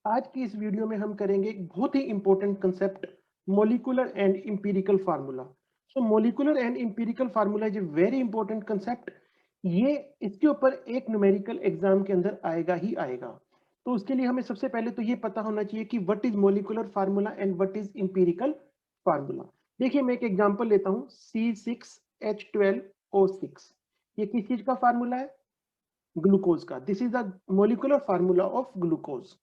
आज की इस वीडियो में हम करेंगे एक बहुत ही important concept molecular and empirical formula. So molecular and empirical formula is a very important concept. ये इसके ऊपर एक न्यूमेरिकल एग्जाम के अंदर आएगा ही आएगा। तो उसके लिए हमें सबसे पहले तो ये पता होना चाहिए कि what is molecular formula and what is empirical formula. देखिए मैं एक एग्जांपल लेता हूँ C6H12O6। ये किस चीज का फार्मूला है? ग्लूकोज का। This is the molecular formula of glucose.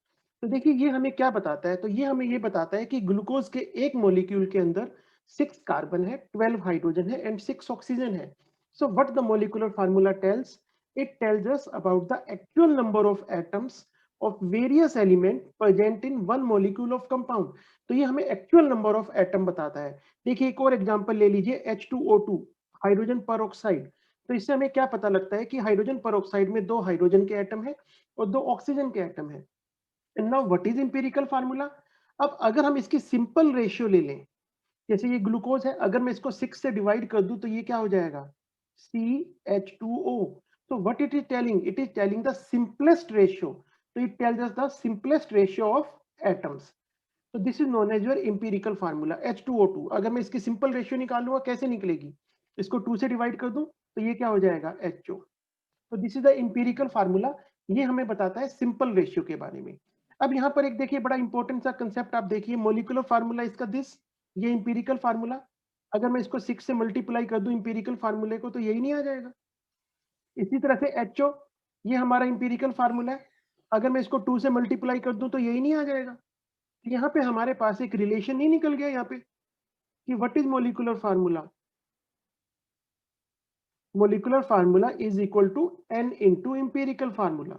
तो देखिए ये हमें क्या बताता है, तो ये हमें ये बताता है कि ग्लूकोज के एक मॉलिक्यूल के अंदर 6 कार्बन है, 12 हाइड्रोजन है एंड 6 ऑक्सीजन है। So what the molecular formula tells? It tells us about the actual number of atoms of various element present in one molecule of compound. तो ये हमें एक्चुअल नंबर ऑफ एटम बताता है। देखिए एक और एग्जांपल ले लीजिए H2O2, हाइड्रोजन पर ऑक्साइड। तो इससे हमें क्या पता लगता है कि हाइड्रोजन पर में 2 हाइड्रोजन के एटम है और 2 ऑक्सीजन के एटम है। And now what is empirical formula? अब अगर हम इसकी सिंपल रेशियो ले लें, जैसे ये ग्लूकोज है, अगर मैं इसको 6 से डिवाइड कर दूं तो ये क्या हो जाएगा? CH2O। तो what it is telling? It is telling the simplest ratio. तो it tells us the simplest ratio of atoms. तो this is known as your empirical formula H2O2। अगर मैं इसकी सिंपल रेशियो निकालूंगा कैसे निकलेगी? इसको 2 से डिवाइड कर दूं तो ये क्या हो जाएगा? HO। तो this is the empirical formula. ये हमें बताता है सिंपल रेशियो के बारे में। अब यहाँ पर एक देखिए बड़ा इंपॉर्टेंट सा कंसेप्ट आप देखिए, मोलिकुलर फार्मूला इसका दिस, ये इंपीरिकल फार्मूला। अगर मैं इसको 6 से मल्टीप्लाई कर दूं इंपीरिकल फार्मूले को तो यही नहीं आ जाएगा। इसी तरह से HO, ये हमारा इंपीरिकल फार्मूला है। अगर मैं इसको 2 से मल्टीप्लाई कर दूं तो यही नहीं आ जाएगा। यहाँ पे हमारे पास एक रिलेशन नहीं निकल गया यहाँ पे कि what is molecular formula? Molecular formula is equal to N into empirical formula.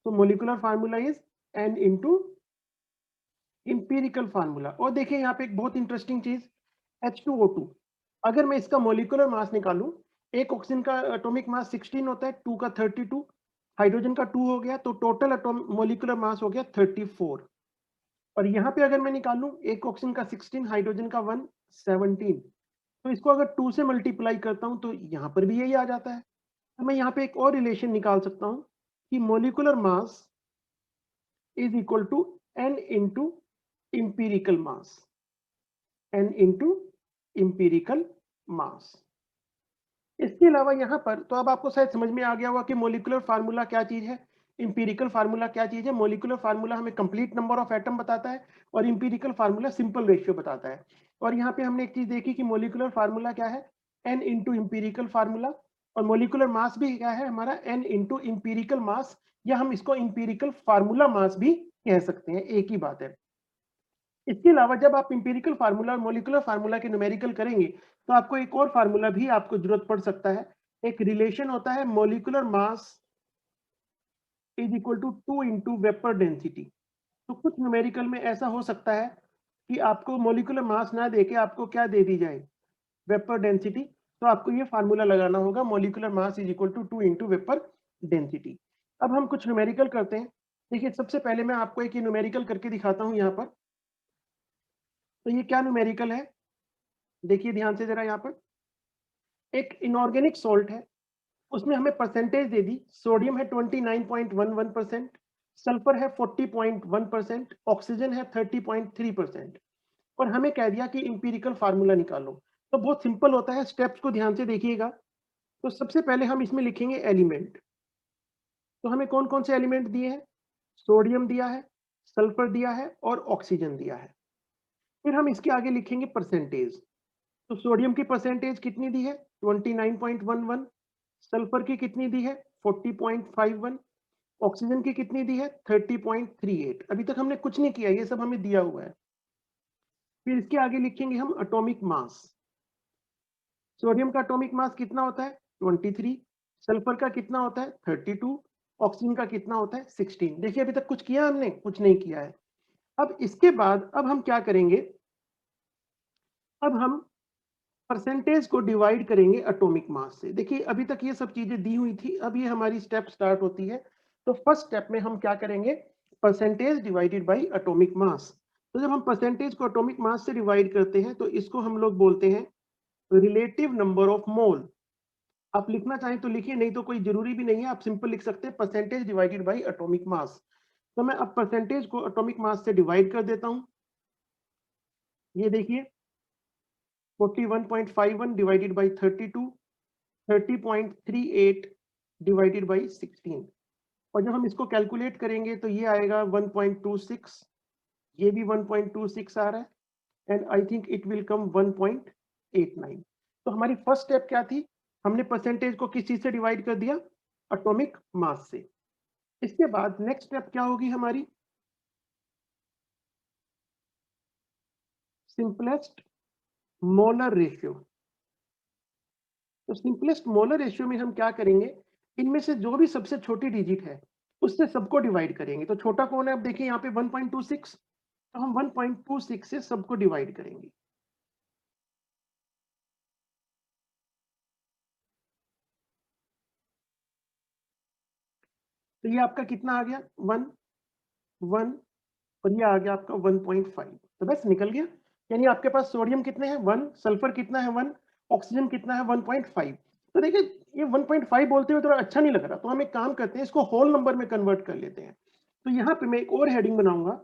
तो molecular formula is N into empirical formula. और देखिए यहाँ पे एक बहुत इंटरेस्टिंग चीज, H2O2। अगर मैं इसका मोलिकुलर मास निकालूं, एक ऑक्सीजन का एटॉमिक मास 16 होता है, 2 का 32, हाइड्रोजन का 2 हो गया, तो टोटल मोलिकुलर मास हो गया 34। और यहाँ पे अगर मैं निकालूं एक ऑक्सीजन का 16, हाइड्रोजन का 1, 17, तो इसको अगर 2 से मल्टीप्लाई करता हूं तो यहाँ पर भी यही आ जाता है। तो मैं यहाँ पे एक और रिलेशन निकाल सकता हूँ कि molecular mass is equal to n into empirical mass। n into empirical mass। इसके अलावा यहाँ पर तो अब आपको शायद समझ में आ गया होगा कि मोलिकुलर फार्मूला क्या चीज है, इंपीरिकल फार्मूला क्या चीज है। मोलिकुलर फार्मूला हमें कंप्लीट नंबर ऑफ एटम बताता है और इंपीरिकल फार्मूला सिंपल रेशियो बताता है। और यहाँ पे हमने एक चीज देखी कि मोलिकुलर फार्मूला क्या है? n into empirical formula. और मोलिकुलर मास भी क्या है हमारा? n इंटू इंपीरिकल मास, या हम इसको इंपीरिकल फार्मूला मास भी कह सकते हैं, एक ही बात है। इसके अलावा जब आप इंपीरिकल फार्मूला और मोलिकुलर फार्मूला के न्यूमेरिकल करेंगे तो आपको एक और फार्मूला भी आपको जरूरत पड़ सकता है। एक रिलेशन होता है molecular mass is equal to 2 into vapour density. तो कुछ न्यूमेरिकल में ऐसा हो सकता है कि आपको मोलिकुलर मास ना देके आपको क्या दे दी जाए? Vapour density. तो आपको ये फार्मूला लगाना होगा, molecular mass is equal to 2 into vapour density. अब हम कुछ न्यूमेरिकल करते हैं। देखिए सबसे पहले मैं आपको एक न्यूमेरिकल करके दिखाता हूँ यहाँ पर। तो ये क्या न्यूमेरिकल है? देखिए ध्यान से जरा यहाँ पर, एक इनऑर्गेनिक सॉल्ट है, उसने हमें परसेंटेज दे दी। सोडियम है 29.11%, सल्फर है 40.1%, ऑक्सीजन है 30.3%। और हमें कह दिया कि इंपीरिकल फार्मूला निकालो। तो बहुत सिंपल होता है, स्टेप्स को ध्यान से देखिएगा। तो सबसे पहले हम इसमें लिखेंगे एलिमेंट। तो हमें कौन कौन से एलिमेंट दिए हैं? सोडियम दिया है, सल्फर दिया है और ऑक्सीजन दिया है। फिर हम इसके आगे लिखेंगे परसेंटेज। तो सोडियम की परसेंटेज कितनी दी है? 29.11। सल्फर की कितनी दी है? 40.51। ऑक्सीजन की कितनी दी है? 30.38। अभी तक हमने कुछ नहीं किया, ये सब हमें दिया हुआ है। फिर इसके आगे लिखेंगे हम एटॉमिक मास। सोडियम का एटॉमिक मास कितना होता है? 23। सल्फर का कितना होता है? 32। ऑक्सीजन का कितना होता है? 16। देखिए अभी तक कुछ किया हमने? कुछ नहीं किया है। अब इसके बाद अब हम क्या करेंगे? अब हम परसेंटेज को डिवाइड करेंगे एटॉमिक मास से। देखिए अभी तक ये सब चीजें दी हुई थी, अब ये हमारी स्टेप स्टार्ट होती है। तो फर्स्ट स्टेप में हम क्या करेंगे? Percentage divided by atomic mass. तो जब हम परसेंटेज को एटॉमिक मास से डिवाइड करते हैं तो इसको हम लोग बोलते हैं रिलेटिव नंबर ऑफ मोल। आप लिखना चाहें तो लिखिए, नहीं तो कोई जरूरी भी नहीं है, आप सिंपल लिख सकते हैं percentage divided by atomic mass. तो मैं अब परसेंटेज को एटॉमिक मास से डिवाइड कर देता हूं। ये देखिए 41.51 डिवाइडेड बाई 32, 30.38 डिवाइडेड बाई 16। और जब हम इसको कैलकुलेट करेंगे तो ये आएगा 1.26, ये भी 1.26 आ रहा है, and I think it will come 1.89। तो हमारी फर्स्ट स्टेप क्या थी? हमने परसेंटेज को किस चीज से डिवाइड कर दिया? एटॉमिक मास से। इसके बाद नेक्स्ट स्टेप क्या होगी हमारी? Simplest molar ratio. तो सिंपलेस्ट मोलर रेशियो में हम क्या करेंगे? इनमें से जो भी सबसे छोटी डिजिट है उससे सबको डिवाइड करेंगे। तो छोटा कौन है? अब देखिए यहाँ पे 1.26, तो हम 1.26 से सबको डिवाइड करेंगे। तो ये आपका कितना आ गया? 1 1, और ये आ गया आपका 1.5। तो बस निकल गया। यानी आपके पास सोडियम कितने हैं? 1, सल्फर कितना है? 1, ऑक्सीजन कितना है? 1.5। तो देखिए ये 1.5 बोलते हुए थोड़ा अच्छा नहीं लग रहा, तो हम एक काम करते हैं, इसको होल नंबर में कन्वर्ट कर लेते हैं। तो यहाँ पे मैं एक और हेडिंग बनाऊंगा,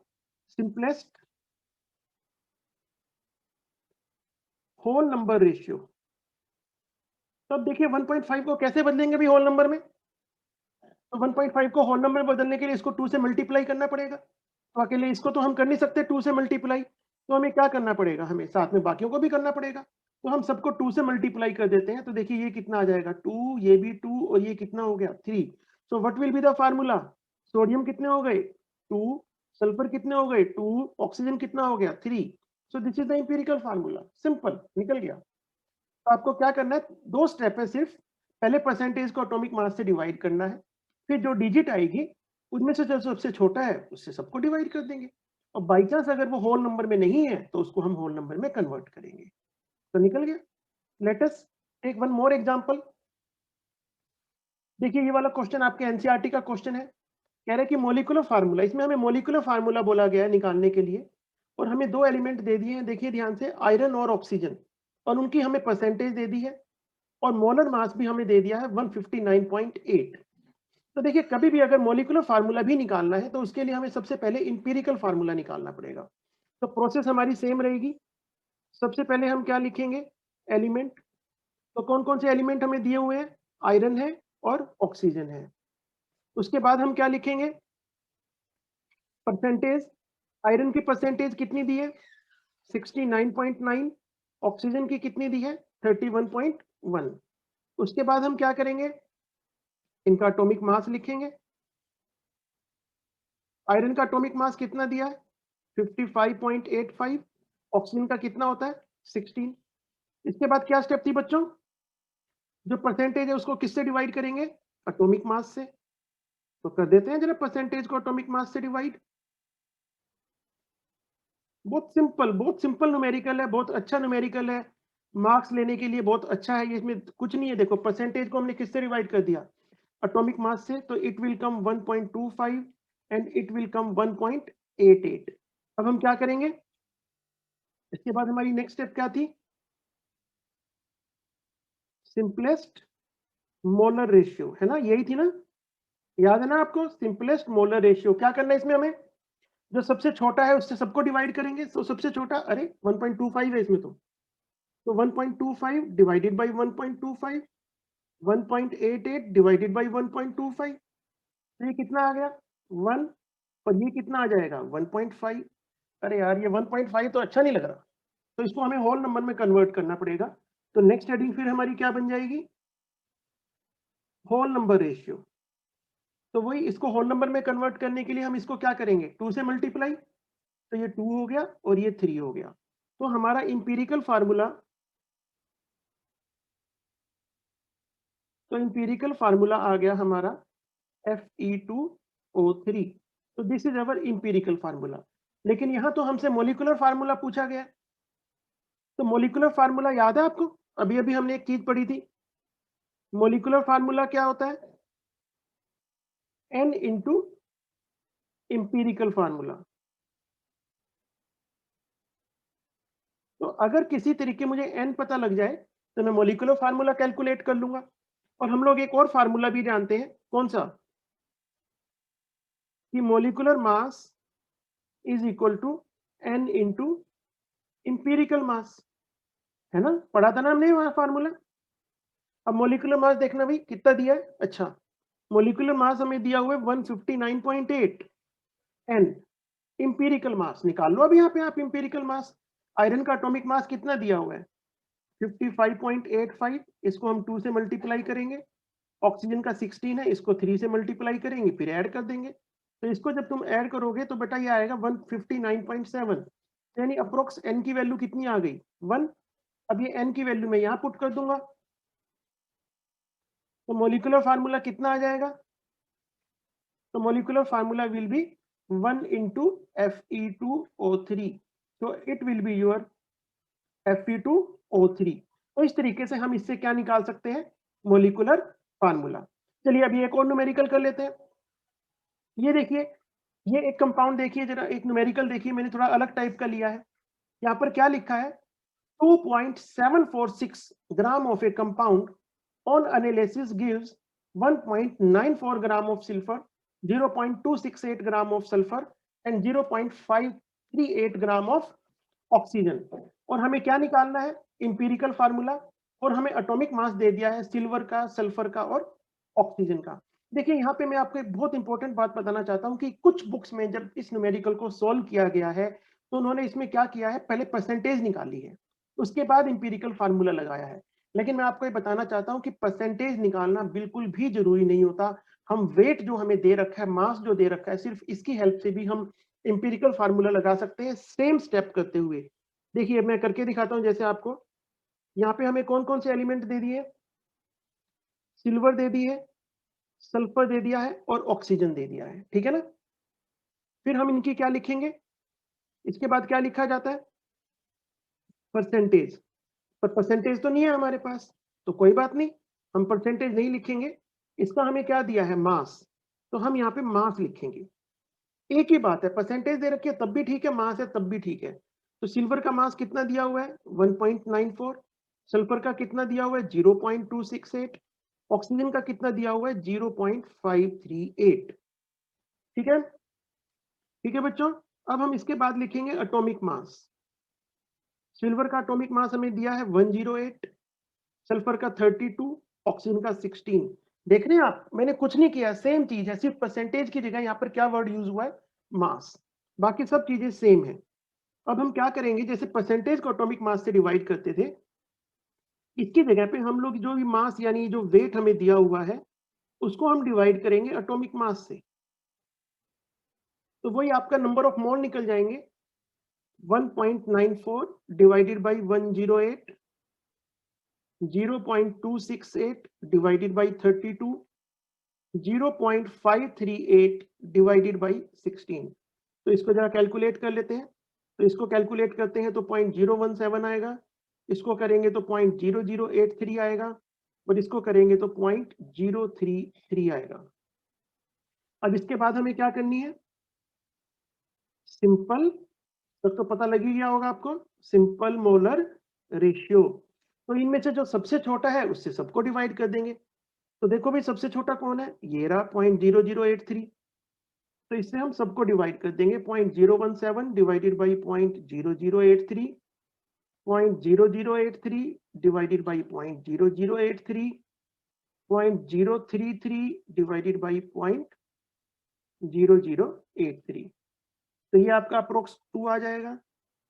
सिंपलेस्ट होल नंबर रेशियो। तो अब देखिए 1.5 को कैसे बदलेंगे भी होल नंबर में? तो 1.5 को होल नंबर में बदलने के लिए इसको 2 से मल्टीप्लाई करना पड़ेगा। तो अकेले इसको तो हम कर नहीं सकते 2 से मल्टीप्लाई, तो हमें क्या करना पड़ेगा? हमें साथ में बाकियों को भी करना पड़ेगा। तो हम सबको 2 से मल्टीप्लाई कर देते हैं। तो देखिए ये कितना आ जाएगा? 2, ये भी 2, और ये कितना हो गया? 3। So what will be the formula? Sodium कितने हो गए? 2, सल्फर कितने हो गए? 2, ऑक्सीजन कितना हो गया? 3। So this is the empirical formula. Simple, निकल गया। तो आपको क्या करना है? 2 स्टेप है सिर्फ। पहले परसेंटेज को एटॉमिक मास से डिवाइड करना है, फिर जो डिजिट आएगी उनमें से जो सबसे छोटा है उससे सबको डिवाइड कर देंगे। और बाई चांस अगर वो होल नंबर में नहीं है तो उसको हम होल नंबर में कन्वर्ट करेंगे। तो निकल गया। Let us take one more example. देखिए ये वाला क्वेश्चन आपके एनसीईआरटी का क्वेश्चन है। कह रहे हैं कि मोलिकुलर फार्मूला, इसमें हमें मोलिकुलर फार्मूला बोला गया है निकालने के लिए, और हमें 2 एलिमेंट दे दिए हैं। देखिए ध्यान से, आयरन और ऑक्सीजन, और उनकी हमें परसेंटेज दे दी है, और मोलर मास भी हमें दे दिया है 159.8। तो देखिए कभी भी अगर मोलिकुलर फार्मूला भी निकालना है तो उसके लिए हमें सबसे पहले इंपीरिकल फार्मूला निकालना पड़ेगा। तो प्रोसेस हमारी सेम रहेगी। सबसे पहले हम क्या लिखेंगे? एलिमेंट। तो कौन कौन से एलिमेंट हमें दिए हुए हैं? आयरन है और ऑक्सीजन है। उसके बाद हम क्या लिखेंगे? परसेंटेज। आयरन की परसेंटेज कितनी दी है? 69.9। ऑक्सीजन की कितनी दी है? 31.1। उसके बाद हम क्या करेंगे? इनका एटॉमिक मास लिखेंगे। आयरन का एटॉमिक मास कितना दिया है? 55.85। ऑक्सीजन का कितना होता है? 16। इसके बाद क्या स्टेप थी बच्चों? जो परसेंटेज है उसको किससे डिवाइड करेंगे? एटॉमिक मास से। तो कर देते हैं जरा परसेंटेज को एटॉमिक मास से डिवाइड। बहुत सिंपल न्यूमेरिकल है, बहुत अच्छा न्यूमेरिकल है, मार्क्स लेने के लिए बहुत अच्छा है। इसमें कुछ नहीं है। देखो परसेंटेज को हमने किससे डिवाइड कर दिया? एटॉमिक मास से। तो it will come 1.25 and it will come 1.88। अब हम क्या करेंगे? इसके बाद हमारी नेक्स्ट स्टेप क्या थी? सिंपलेस्ट मोलर रेशियो, है ना? यही थी ना? याद है ना आपको? Simplest molar ratio. क्या करना है इसमें हमें? जो सबसे छोटा है उससे सबको डिवाइड करेंगे। तो सबसे छोटा, अरे 1.25 है इसमें। तो 1.25 डिवाइडेड बाई 1.25, 1.88 डिवाइडेड बाई 1.25। तो ये कितना आ गया? 1। और ये कितना आ जाएगा? 1.5। अरे यार ये 1.5 तो अच्छा नहीं लग रहा, तो इसको हमें होल नंबर में कन्वर्ट करना पड़ेगा। तो नेक्स्ट हेडिंग फिर हमारी क्या बन जाएगी? Whole number ratio. तो वही, इसको होल नंबर में कन्वर्ट करने के लिए हम इसको क्या करेंगे? 2 से मल्टीप्लाई। तो ये 2 हो गया और ये 3 हो गया। तो हमारा इंपीरिकल फार्मूला, तो इंपीरिकल फार्मूला आ गया हमारा Fe2O3। तो this is our empirical formula. लेकिन यहां तो हमसे मोलिकुलर फार्मूला पूछा गया। तो मोलिकुलर फार्मूला याद है आपको? अभी अभी हमने एक चीज पढ़ी थी। मोलिकुलर फार्मूला क्या होता है? N into empirical formula. तो अगर किसी तरीके मुझे n पता लग जाए तो मैं मोलिकुलर फार्मूला कैलकुलेट कर लूंगा। और हम लोग एक और फार्मूला भी जानते हैं। कौन सा? कि molecular mass is equal to n into empirical mass, है ना, पढ़ा था ना हमने वहां फार्मूला। अब मोलिकुलर मास देखना भाई कितना दिया है। अच्छा, मोलिकुलर मास हमें दिया हुआ है 159.8 n। इंपीरिकल मास निकाल लो अब यहाँ पे आप। इंपीरिकल मास, आयरन का एटॉमिक मास कितना दिया हुआ है 55.85, इसको हम 2 से मल्टीप्लाई करेंगे। ऑक्सीजन का 16 है, इसको 3 से मल्टीप्लाई करेंगे, फिर ऐड कर देंगे। तो इसको जब तुम ऐड करोगे तो बेटा ये आएगा 159.7, यानी अप्रोक्स n की वैल्यू कितनी आ गई 1। अब ये n की वैल्यू मैं यहाँ पुट कर दूंगा, तो मोलिकुलर फार्मूला कितना आ जाएगा, तो molecular formula will be 1 into Fe2O3, so it will be your Fe2O3। तो इस तरीके से हम इससे क्या निकाल सकते हैं, मोलिकुलर फार्मूला। चलिए अभी एक और न्यूमेरिकल कर लेते हैं। ये देखिए, ये एक कंपाउंड देखिए जरा, एक न्यूमेरिकल देखिए, मैंने थोड़ा अलग टाइप का लिया है। यहाँ पर क्या लिखा है, 2.746 gram of A compound on analysis gives 1.94 gram of सिल्फर, 0.268 gram of sulphur and 0.538 gram of oxygen. और हमें क्या निकालना है, इंपीरिकल फार्मूला, और हमें एटॉमिक मास दे दिया है सिल्वर का, सल्फर का और ऑक्सीजन का। देखिए यहाँ पे मैं आपको एक बहुत इंपॉर्टेंट बात बताना चाहता हूँ कि कुछ बुक्स में जब इस न्यूमेरिकल को सॉल्व किया गया है तो उन्होंने इसमें क्या किया है, पहले परसेंटेज निकाली है, उसके बाद इंपीरिकल फार्मूला लगाया है। लेकिन मैं आपको ये बताना चाहता हूँ कि परसेंटेज निकालना बिल्कुल भी जरूरी नहीं होता। हम वेट जो हमें दे रखा है, मास जो दे रखा है, सिर्फ इसकी हेल्प से भी हम इंपीरिकल फार्मूला लगा सकते हैं, सेम स्टेप करते हुए। देखिए मैं करके दिखाता हूँ, जैसे आपको यहाँ पे हमें कौन कौन से एलिमेंट दे दिए, सिल्वर दे दी है, सल्फर दे दिया है और ऑक्सीजन दे दिया है, ठीक है ना। फिर हम इनकी क्या लिखेंगे, इसके बाद क्या लिखा जाता है, परसेंटेज। पर परसेंटेज तो नहीं है हमारे पास, तो कोई बात नहीं, हम परसेंटेज नहीं लिखेंगे। इसका हमें क्या दिया है, मास, तो हम यहाँ पे मास लिखेंगे। एक ही बात है, परसेंटेज दे रखी है तब भी ठीक है, मास है तब भी ठीक है। तो सिल्वर का मास कितना दिया हुआ है 1.94, सल्फर का कितना दिया हुआ है 0.268, ऑक्सीजन का कितना दिया हुआ है 0.538। ठीक है, ठीक है बच्चों। अब हम इसके बाद लिखेंगे एटॉमिक मास। सिल्वर का एटॉमिक मास हमें दिया है 108, सल्फर का 32, ऑक्सीजन का 16। देख रहे हैं आप, मैंने कुछ नहीं किया, सेम चीज है, सिर्फ परसेंटेज की जगह यहाँ पर क्या वर्ड यूज हुआ है, मास। बाकी सब चीजें सेम है। अब हम क्या करेंगे, जैसे परसेंटेज को एटॉमिक मास से डिवाइड करते थे, इसकी जगह पे हम लोग जो भी मास यानी जो वेट हमें दिया हुआ है उसको हम डिवाइड करेंगे एटॉमिक मास से। तो वही आपका नंबर ऑफ मोल निकल जाएंगे, 1.94 divided by 108, 0.268 divided by 32, 0.538 divided by 16। तो इसको जरा कैलकुलेट कर लेते हैं। तो इसको कैलकुलेट करते हैं तो 0.017 आएगा, इसको करेंगे तो 0.0083 आएगा, और इसको करेंगे तो 0.033 आएगा। अब इसके बाद हमें क्या करनी है, सिंपल, तब तो पता लग ही गया होगा आपको, सिंपल मोलर रेशियो। तो इनमें से जो सबसे छोटा है उससे सबको डिवाइड कर देंगे। तो देखो भाई सबसे छोटा कौन है, ये रहा 0.0083। तो इससे हम सबको डिवाइड कर देंगे, 0.017 divided by 0.0083, 0.0083 divided by 0.0083, 0.033 divided by 0.0083। तो ये आपका अप्रोक्स 2 आ जाएगा,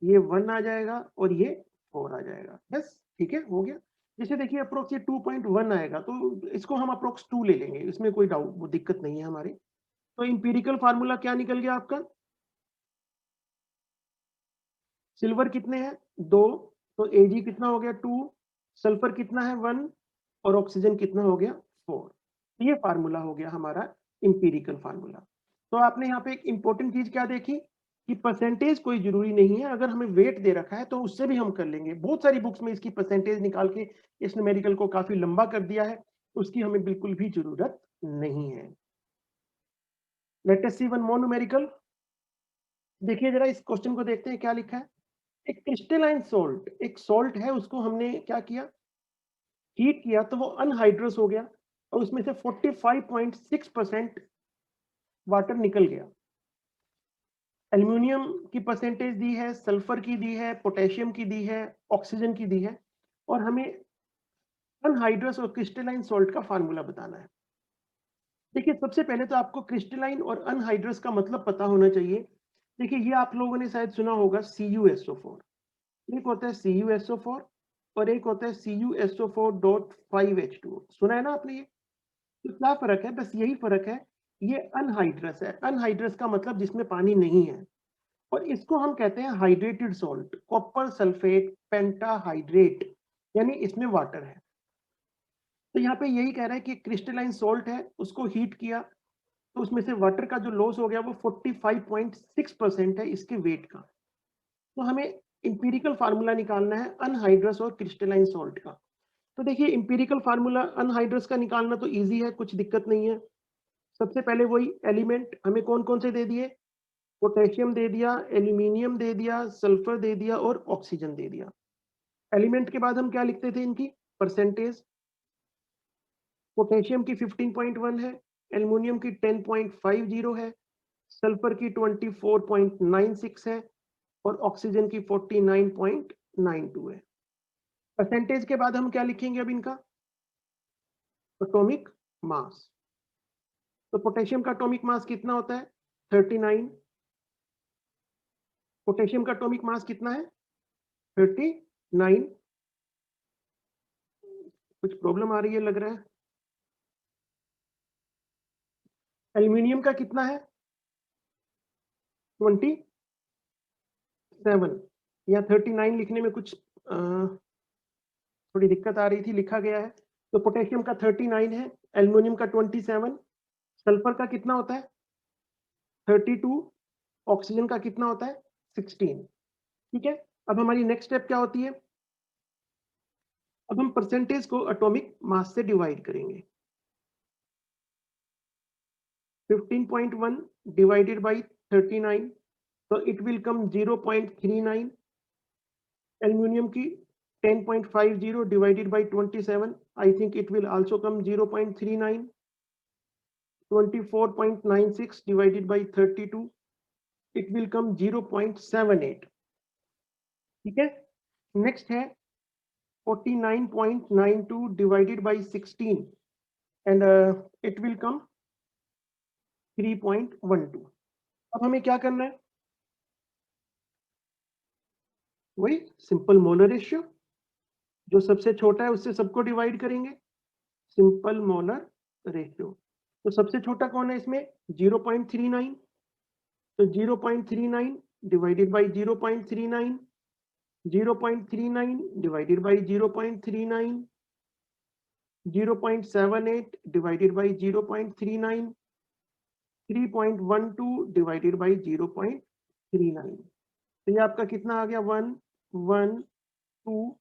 ये 1 आ जाएगा और ये 4 आ जाएगा। बस ठीक है, हो गया। जैसे देखिए अप्रोक्स ये 2.1 आएगा, तो इसको हम अप्रोक्स 2 ले लेंगे, इसमें कोई डाउट वो दिक्कत नहीं है हमारी। तो इंपीरिकल फार्मूला क्या निकल गया आपका, सिल्वर कितने हैं 2, तो Ag कितना हो गया 2, सल्फर कितना है 1 और ऑक्सीजन कितना हो गया 4। ये फार्मूला हो गया हमारा इंपीरिकल फार्मूला। तो आपने यहाँ पे एक इंपॉर्टेंट चीज क्या देखी कि परसेंटेज कोई जरूरी नहीं है, अगर हमें वेट दे रखा है तो उससे भी हम कर लेंगे। बहुत सारी बुक्स में इसकी परसेंटेज निकाल के इस न्यूमेरिकल को काफी लंबा कर दिया है, उसकी हमें बिल्कुल भी जरूरत नहीं है। लेट अस सी वन मोर न्यूमेरिकल। देखिए जरा इस क्वेश्चन को देखते हैं क्या लिखा है। एक क्रिस्टलाइन सोल्ट, एक सोल्ट है, उसको हमने क्या किया, हीट किया तो वो अनहाइड्रस हो गया, और उसमें से 45.6% वाटर निकल गया। एल्यूमिनियम की परसेंटेज दी है, सल्फर की दी है, पोटेशियम की दी है, ऑक्सीजन की दी है, और हमें अनहाइड्रस और क्रिस्टलाइन सॉल्ट का फार्मूला बताना है। देखिए, सबसे पहले तो आपको क्रिस्टलाइन और अनहाइड्रस का मतलब पता होना चाहिए। देखिए, ये आप लोगों ने शायद सुना होगा CuSO4। एक होता है CuSO4 और एक होता है CuSO4.5H2O। सुना है ना आपने ये? तो क्या फ़र्क है? बस यही फ़र्क है, ये अनहाइड्रस है। अनहाइड्रस का मतलब जिसमें पानी नहीं है, और इसको हम कहते हैं hydrated salt, copper sulphate pentahydrate, यानी इसमें वाटर है। तो यहाँ पे यही कह रहा है कि क्रिस्टलाइन सॉल्ट है, उसको हीट किया, तो उसमें से वाटर का जो लॉस हो गया वो 45.6% है इसके वेट का। तो हमें एम्पिरिकल फार्मूला निकालना है अनहाइड्रस और क्रिस्टलाइन सॉल्ट का। तो देखिए, एम्पिरिकल फार्मूला अनहाइड्रस का निकालना तो इजी है, कुछ दिक्कत नहीं है। सबसे पहले वही एलिमेंट हमें कौन कौन से दे दिए, पोटेशियम दे दिया, एल्यूमिनियम दे दिया, सल्फर दे दिया और ऑक्सीजन दे दिया। एलिमेंट के बाद हम क्या लिखते थे, इनकी परसेंटेज। पोटेशियम की 15.1 है, एल्यूमिनियम की 10.50 है, सल्फर की 24.96 है और ऑक्सीजन की 49.92 है। परसेंटेज के बाद हम क्या लिखेंगे अब इनका, एटॉमिक मास। तो पोटेशियम का एटॉमिक मास कितना होता है, 39। पोटेशियम का एटॉमिक मास कितना है, 39। कुछ प्रॉब्लम आ रही है लग रहा है। एल्यूमिनियम का कितना है, 27। या 39 लिखने में कुछ थोड़ी दिक्कत आ रही थी, लिखा गया है। तो पोटेशियम का 39 है, एल्यूमिनियम का 27, सल्फर का कितना होता है 32, ऑक्सीजन का कितना होता है 16। ठीक है, अब हमारी नेक्स्ट स्टेप क्या होती है, अब हम परसेंटेज को एटॉमिक मास से डिवाइड करेंगे। 15.1 divided by 39, so it will come 0.39. Aluminium की 10.50 divided by 27, I think it will also come 0.39. 24.96 divided by 32, it will come 0.78. ठीक है, नेक्स्ट है 49.92 divided by 16 and it will come 3.12. अब हमें क्या करना है, वही सिंपल मोलर रेशियो, जो सबसे छोटा है उससे सबको डिवाइड करेंगे, सिंपल मोलर रेशियो। तो सबसे छोटा कौन है इसमें, 0.39, तो 0.39 divided by 0.39, 0.39 divided by 0.39, 0.78 divided by 0.39, 3.12 divided by 0.39। तो ये आपका कितना आ गया, 1 1 2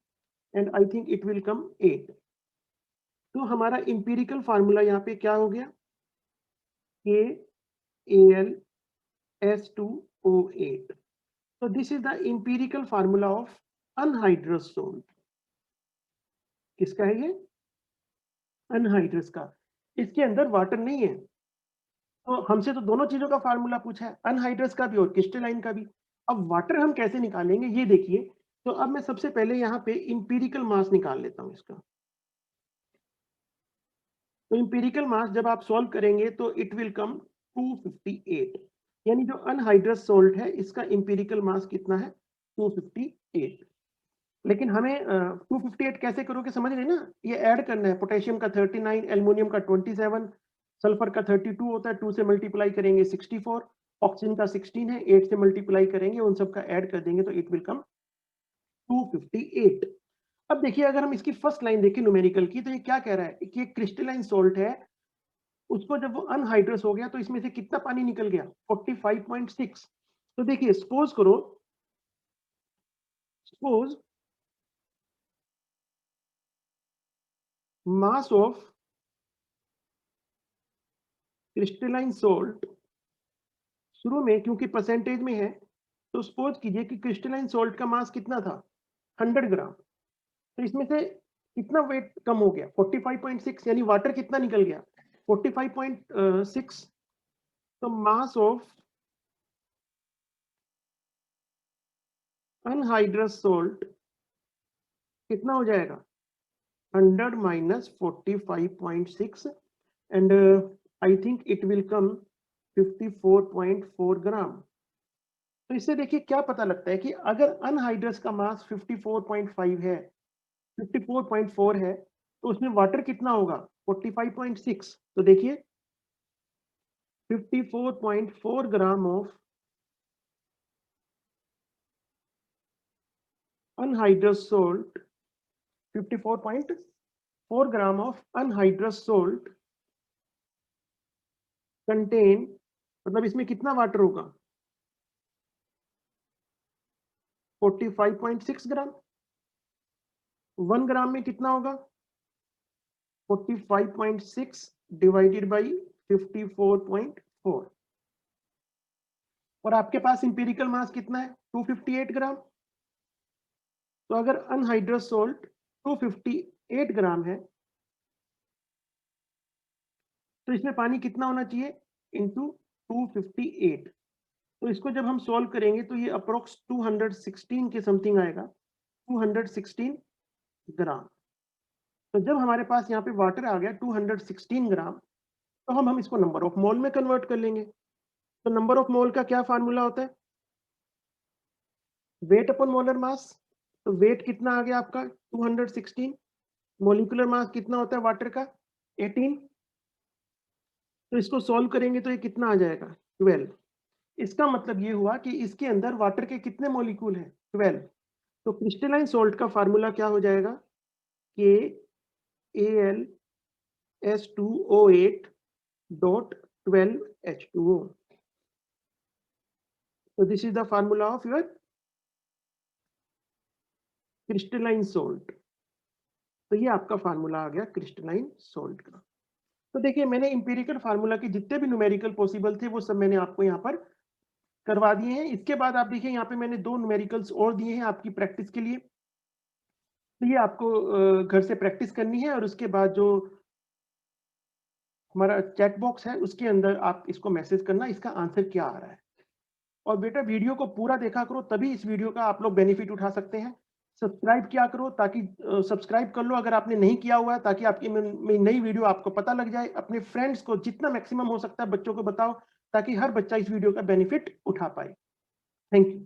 and I think it will come 8। तो हमारा इंपीरिकल फार्मूला यहाँ पे क्या हो गया, KAlS2O8। So this is the empirical formula of anhydrous salt. किसका है ये, अनहाइड्रस का। इसके अंदर वाटर नहीं है, तो हमसे तो दोनों चीजों का फार्मूला पूछा है, अनहाइड्रस का भी और क्रिस्टलाइन का भी। अब वाटर हम कैसे निकालेंगे ये देखिए। तो अब मैं सबसे पहले यहाँ पे इंपीरिकल मास निकाल लेता हूँ इसका। तो इंपीरिकल मास जब आप सॉल्व करेंगे तो इट विल कम 258, यानी जो अनहाइड्रस सॉल्ट है इसका इंपीरिकल मास कितना है, 258। लेकिन हमें 258 कैसे करोगे, समझ रहे ना, ये ऐड करना है। पोटेशियम का 39, एल्युमिनियम का 27, सल्फर का 32 होता है, 2 से मल्टीप्लाई करेंगे 64, ऑक्सीजन का 16 है, 8 से मल्टीप्लाई करेंगे, उन सब का ऐड कर देंगे तो इट विल कम 258। अब देखिए, अगर हम इसकी फर्स्ट लाइन देखें न्यूमेरिकल की, तो ये क्या कह रहा है कि एक क्रिस्टलाइन सॉल्ट है, उसको जब वो अनहाइड्रस हो गया तो इसमें से कितना पानी निकल गया, 45.6। तो देखिए, सपोज करो, suppose mass of crystalline salt, शुरू में क्योंकि परसेंटेज में है, तो सपोज कीजिए कि क्रिस्टलाइन सॉल्ट का मास कितना था, 100 ग्राम। तो इसमें से कितना वेट कम हो गया, 45.6, यानी वाटर कितना निकल गया, 45.6। तो मास ऑफ अनहाइड्रस सोल्ट कितना हो जाएगा? 100 minus 45.6 and I think it will come 54.4 ग्राम। तो इससे देखिए क्या पता लगता है कि अगर अनहाइड्रस का मास 54.5 है, 54.4 है, तो उसमें वाटर कितना होगा? 45.6। तो देखिए 54.4 gram of anhydrous salt, 54.4 gram of anhydrous salt contain, मतलब इसमें कितना वाटर होगा? 45.6 ग्राम। 1 ग्राम में कितना होगा? 45.6 डिवाइडेड बाई 54.4। और आपके पास इंपेरिकल मास कितना है? 258 ग्राम। तो अगर अनहाइड्रस सोल्ट 258 ग्राम है, तो इसमें पानी कितना होना चाहिए? इंटू 258। तो इसको जब हम सॉल्व करेंगे तो ये अप्रोक्स 216 के समथिंग आएगा, 216 ग्राम। तो जब हमारे पास यहाँ पे वाटर आ गया 216 ग्राम, तो हम इसको नंबर ऑफ मोल में कन्वर्ट कर लेंगे। तो नंबर ऑफ मोल का क्या फार्मूला होता है? Weight upon molar mass. तो वेट कितना आ गया आपका? 216। मोलिकुलर मास कितना होता है वाटर का? 18। तो इसको सॉल्व करेंगे तो ये कितना आ जाएगा? 12। इसका मतलब ये हुआ कि इसके अंदर वाटर के कितने मोलिक्यूल हैं? 12। तो क्रिस्टलाइन सोल्ट का फार्मूला क्या हो जाएगा? KAlS2O8 dot 12H2O. So this is the formula of your crystalline salt. तो ये आपका फार्मूला आ गया क्रिस्टलाइन सोल्ट का। तो देखिए मैंने इंपेरिकल फार्मूला के जितने भी न्यूमेरिकल पॉसिबल थे वो सब मैंने आपको यहाँ पर करवा दिए हैं। इसके बाद आप देखिए यहाँ पे मैंने 2 न्यूमेरिकल्स और दिए हैं आपकी प्रैक्टिस के लिए। तो ये आपको घर से प्रैक्टिस करनी है और उसके बाद जो हमारा चैट बॉक्स है उसके अंदर आप इसको मैसेज करना इसका आंसर क्या आ रहा है। और बेटा वीडियो को पूरा देखा करो, तभी इस वीडियो का आप लोग बेनिफिट उठा सकते हैं। सब्सक्राइब किया करो, ताकि सब्सक्राइब कर लो अगर आपने नहीं किया हुआ है, ताकि आपकी नई वीडियो आपको पता लग जाए। अपने फ्रेंड्स को जितना मैक्सिमम हो सकता है बच्चों को बताओ, ताकि हर बच्चा इस वीडियो का बेनिफिट उठा पाए। Thank you.